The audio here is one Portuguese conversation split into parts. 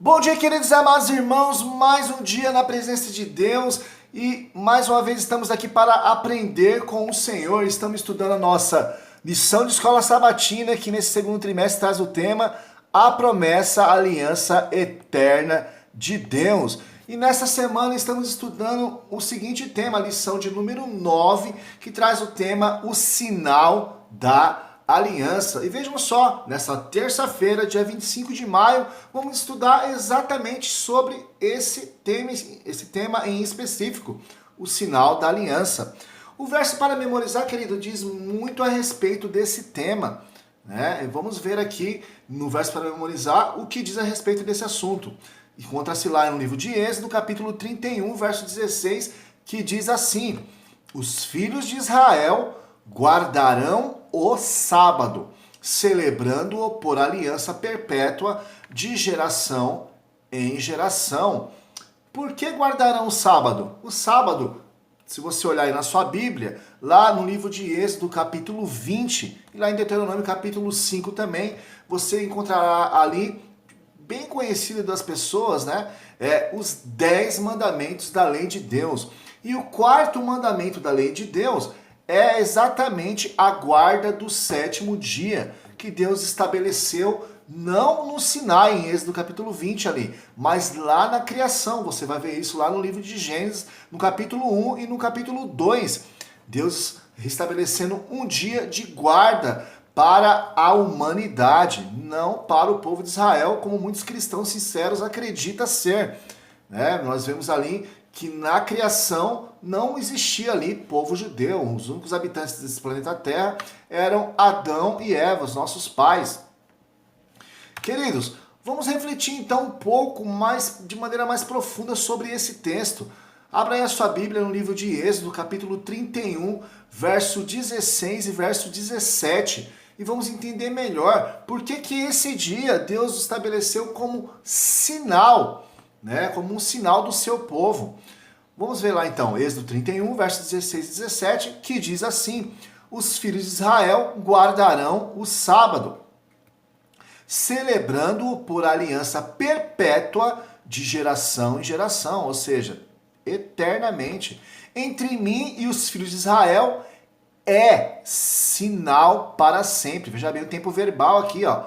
Bom dia, queridos e amados irmãos, mais um dia na presença de Deus e mais uma vez estamos aqui para aprender com o Senhor. Estamos estudando a nossa lição de escola sabatina, que nesse segundo trimestre traz o tema A Promessa, a Aliança Eterna de Deus. E nessa semana estamos estudando o seguinte tema, a lição de número 9, que traz o tema O Sinal da Aliança. E vejam só, nessa terça-feira, dia 25 de maio, vamos estudar exatamente sobre esse tema em específico, o sinal da aliança. O verso para memorizar, querido, diz muito a respeito desse tema, né? Vamos ver aqui no verso para memorizar o que diz a respeito desse assunto. Encontra-se lá no livro de Êxodo, capítulo 31, verso 16, que diz assim: Os filhos de Israel guardarão o sábado, celebrando-o por aliança perpétua de geração em geração. Por que guardarão o sábado? O sábado, se você olhar aí na sua Bíblia, lá no livro de Êxodo, capítulo 20, e lá em Deuteronômio, capítulo 5 também, você encontrará ali, bem conhecido das pessoas, né? Os 10 mandamentos da lei de Deus. E o quarto mandamento da lei de Deus é exatamente a guarda do sétimo dia, que Deus estabeleceu não no Sinai, em Êxodo capítulo 20 ali, mas lá na criação. Você vai ver isso lá no livro de Gênesis, no capítulo 1 e no capítulo 2. Deus estabelecendo um dia de guarda para a humanidade, não para o povo de Israel, como muitos cristãos sinceros acreditam ser. Nós vemos ali que na criação não existia ali povo judeu. Os únicos habitantes desse planeta Terra eram Adão e Eva, os nossos pais. Queridos, vamos refletir então um pouco mais, de maneira mais profunda sobre esse texto. Abra aí a sua Bíblia no livro de Êxodo, capítulo 31, verso 16 e verso 17. E vamos entender melhor por que esse dia Deus estabeleceu como sinal, né, como um sinal do seu povo. Vamos ver lá então, Êxodo 31, versos 16 e 17, que diz assim: Os filhos de Israel guardarão o sábado, celebrando-o por aliança perpétua de geração em geração, ou seja, eternamente. Entre mim e os filhos de Israel é sinal para sempre. Veja bem o tempo verbal aqui, ó,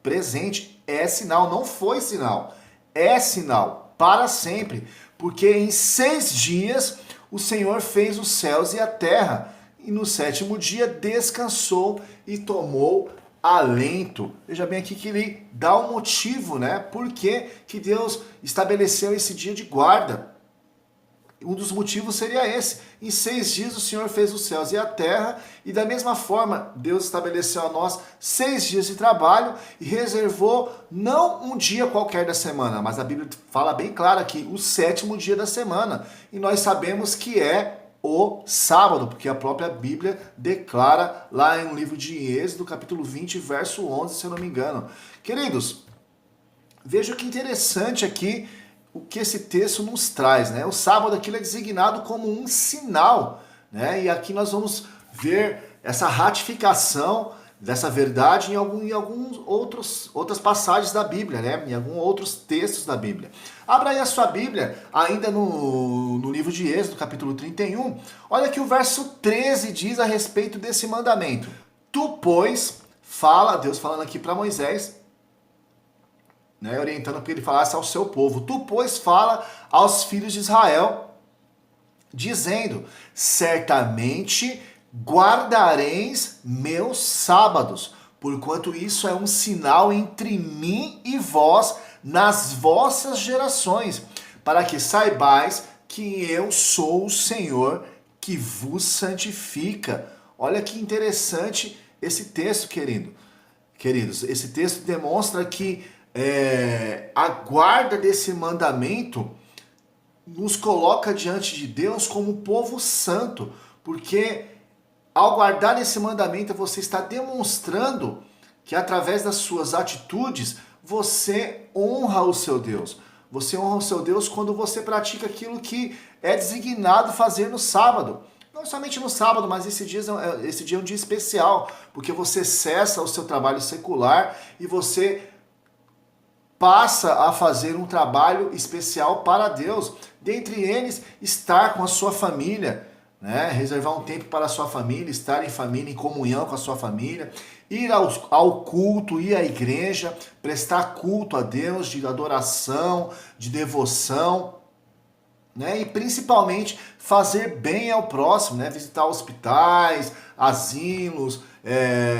presente, é sinal, não foi sinal, é sinal para sempre, porque em 6 dias o Senhor fez os céus e a terra, e no sétimo dia descansou e tomou alento. Veja bem aqui que ele dá um motivo, né? Por que Deus estabeleceu esse dia de guarda? Um dos motivos seria esse. Em 6 dias o Senhor fez os céus e a terra, e da mesma forma Deus estabeleceu a nós 6 dias de trabalho e reservou não um dia qualquer da semana, mas a Bíblia fala bem claro aqui, o sétimo dia da semana. E nós sabemos que é o sábado, porque a própria Bíblia declara lá no livro de Êxodo, capítulo 20, verso 11, se eu não me engano. Queridos, veja que interessante aqui o que esse texto nos traz, né? O sábado aqui é designado como um sinal, né? E aqui nós vamos ver essa ratificação dessa verdade em alguns outras passagens da Bíblia, né? Em alguns outros textos da Bíblia. Abra aí a sua Bíblia, ainda no livro de Êxodo, capítulo 31. Olha que o verso 13 diz a respeito desse mandamento. Tu, pois, Deus falando aqui para Moisés, né, orientando para que ele falasse ao seu povo. Tu, pois, fala aos filhos de Israel, dizendo: certamente guardareis meus sábados, porquanto isso é um sinal entre mim e vós nas vossas gerações, para que saibais que eu sou o Senhor que vos santifica. Olha que interessante esse texto, queridos. Esse texto demonstra que a guarda desse mandamento nos coloca diante de Deus como povo santo, porque ao guardar esse mandamento você está demonstrando que através das suas atitudes você honra o seu Deus. Você honra o seu Deus quando você pratica aquilo que é designado fazer no sábado. Não somente no sábado, mas esse dia é um dia especial, porque você cessa o seu trabalho secular e você passa a fazer um trabalho especial para Deus. Dentre eles, estar com a sua família, né? Reservar um tempo para a sua família, estar em família, em comunhão com a sua família, ir ao culto, ir à igreja, prestar culto a Deus, de adoração, de devoção, né? E principalmente fazer bem ao próximo, né? Visitar hospitais, asilos,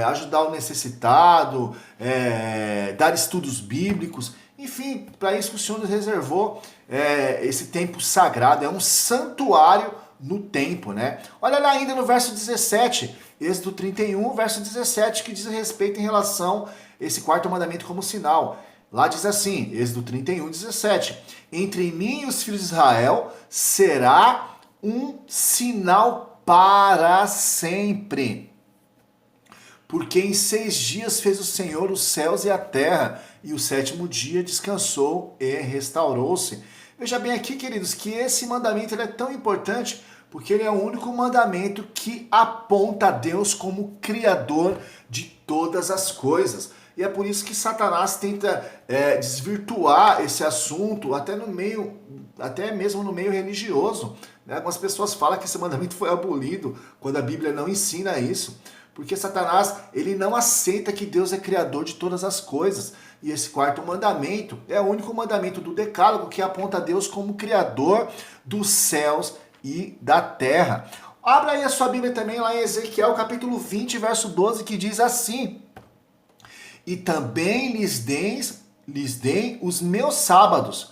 ajudar o necessitado, dar estudos bíblicos, enfim, para isso que o Senhor nos reservou esse tempo sagrado, é um santuário no tempo, né? Olha lá ainda no verso 17, Êxodo 31, verso 17, que diz a respeito em relação a esse quarto mandamento como sinal. Lá diz assim, Êxodo 31, 17, entre mim e os filhos de Israel será um sinal para sempre. Porque em 6 dias fez o Senhor os céus e a terra, e o 7º dia descansou e restaurou-se. Veja bem aqui, queridos, que esse mandamento ele é tão importante porque ele é o único mandamento que aponta a Deus como Criador de todas as coisas. E é por isso que Satanás tenta desvirtuar esse assunto até mesmo no meio religioso, né? Algumas pessoas falam que esse mandamento foi abolido quando a Bíblia não ensina isso. Porque Satanás, ele não aceita que Deus é criador de todas as coisas. E esse quarto mandamento é o único mandamento do Decálogo que aponta a Deus como criador dos céus e da terra. Abra aí a sua Bíblia também lá em Ezequiel capítulo 20, verso 12, que diz assim: e também lhes deem os meus sábados,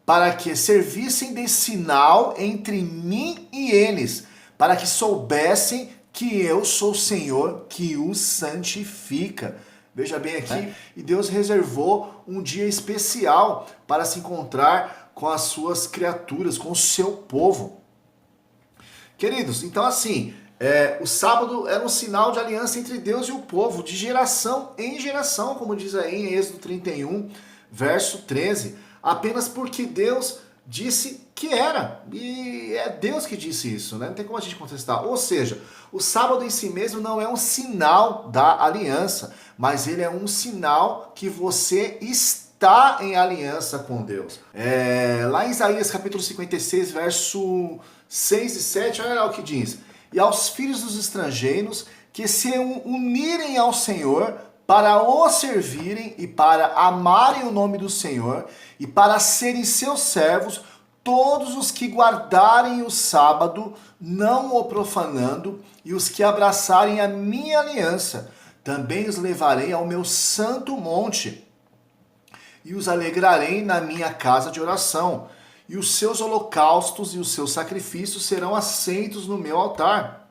para que servissem de sinal entre mim e eles, para que soubessem que eu sou o Senhor que os santifica. Veja bem aqui, e Deus reservou um dia especial para se encontrar com as suas criaturas, com o seu povo. Queridos, então assim, o sábado era um sinal de aliança entre Deus e o povo, de geração em geração, como diz aí em Êxodo 31, verso 13, apenas porque Deus disse que era, e é Deus que disse isso, né? Não tem como a gente contestar. Ou seja, o sábado em si mesmo não é um sinal da aliança, mas ele é um sinal que você está em aliança com Deus. Lá em Isaías capítulo 56, verso 6 e 7, olha lá o que diz: e aos filhos dos estrangeiros que se unirem ao Senhor para o servirem e para amarem o nome do Senhor e para serem seus servos, todos os que guardarem o sábado, não o profanando, e os que abraçarem a minha aliança, também os levarei ao meu santo monte e os alegrarei na minha casa de oração, e os seus holocaustos e os seus sacrifícios serão aceitos no meu altar.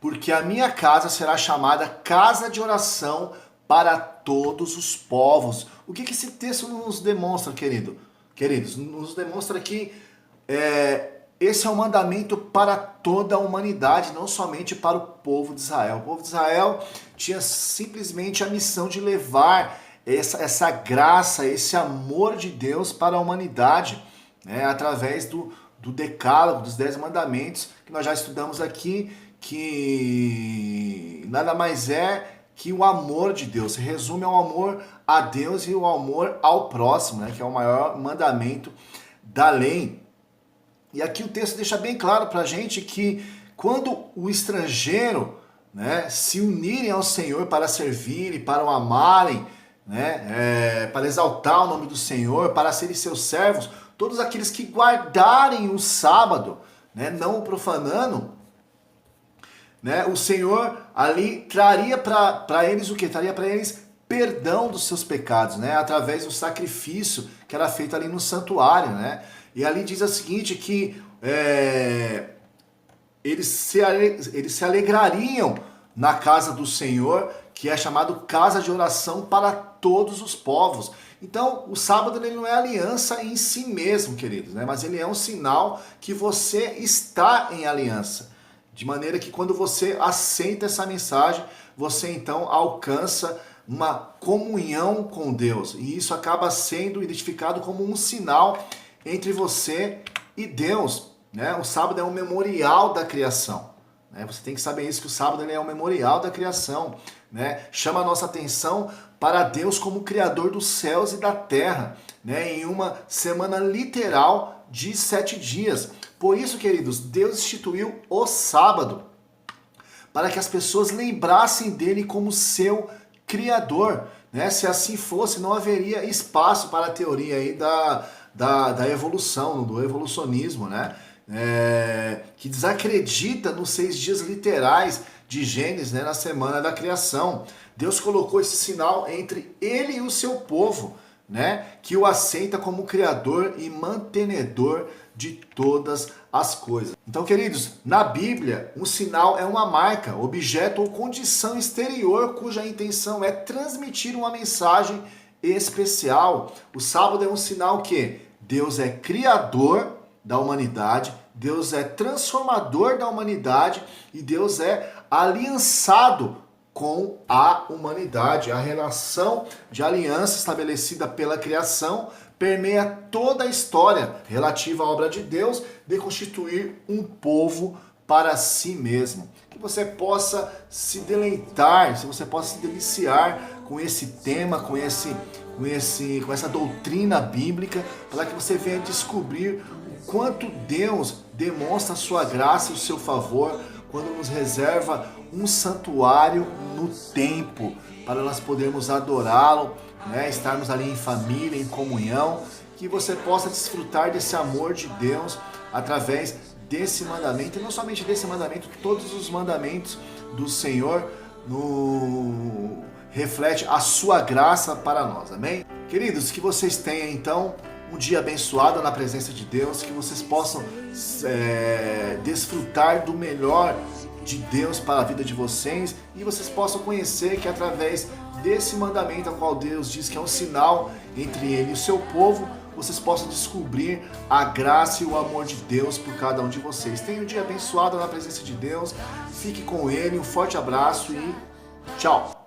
Porque a minha casa será chamada casa de oração para todos os povos. O que esse texto nos demonstra, queridos? Nos demonstra que esse é um mandamento para toda a humanidade, não somente para o povo de Israel. O povo de Israel tinha simplesmente a missão de levar essa graça, esse amor de Deus para a humanidade, né, através do Decálogo, dos 10 mandamentos, que nós já estudamos aqui, que nada mais é que o amor de Deus. Se resume ao amor a Deus e o amor ao próximo, né, que é o maior mandamento da lei. E aqui o texto deixa bem claro para a gente que quando o estrangeiro, né, se unirem ao Senhor para servir e para o amarem, né, para exaltar o nome do Senhor, para serem seus servos, todos aqueles que guardarem o sábado, né, não o profanando, né, o Senhor ali traria para eles o quê? Traria para eles perdão dos seus pecados, né, através do sacrifício que era feito ali no santuário, né? E ali diz o seguinte, que eles se alegrariam na casa do Senhor, que é chamado casa de oração para todos os povos. Então, o sábado ele não é aliança em si mesmo, queridos, né? Mas ele é um sinal que você está em aliança. De maneira que quando você aceita essa mensagem, você então alcança uma comunhão com Deus. E isso acaba sendo identificado como um sinal entre você e Deus, né? O sábado é um memorial da criação. né? Você tem que saber isso, que o sábado ele é o memorial da criação, né? Chama a nossa atenção para Deus como Criador dos céus e da terra, né? Em uma semana literal de 7 dias. Por isso, queridos, Deus instituiu o sábado, para que as pessoas lembrassem dele como seu Criador, né? Se assim fosse, não haveria espaço para a teoria aí da evolução, do evolucionismo, né? Que desacredita nos 6 dias literais de Gênesis, né? Na semana da criação. Deus colocou esse sinal entre ele e o seu povo, né? Que o aceita como Criador e mantenedor de todas as coisas. Então, queridos, na Bíblia, um sinal é uma marca, objeto ou condição exterior cuja intenção é transmitir uma mensagem especial. O sábado é um sinal que Deus é criador da humanidade, Deus é transformador da humanidade e Deus é aliançado com a humanidade. A relação de aliança estabelecida pela criação permeia toda a história relativa à obra de Deus de constituir um povo para si mesmo. Que você possa se deleitar, se você possa se deliciar com esse tema, com essa doutrina bíblica, para que você venha descobrir o quanto Deus demonstra a sua graça e o seu favor quando nos reserva um santuário no templo, para nós podermos adorá-lo, né? Estarmos ali em família, em comunhão, que você possa desfrutar desse amor de Deus através desse mandamento, e não somente desse mandamento, todos os mandamentos do Senhor reflete a sua graça para nós, amém? Queridos, que vocês tenham então um dia abençoado na presença de Deus, que vocês possam desfrutar do melhor de Deus para a vida de vocês, e vocês possam conhecer que através desse mandamento, ao qual Deus diz que é um sinal entre ele e o seu povo, vocês possam descobrir a graça e o amor de Deus por cada um de vocês. Tenha um dia abençoado na presença de Deus, fique com ele, um forte abraço e tchau!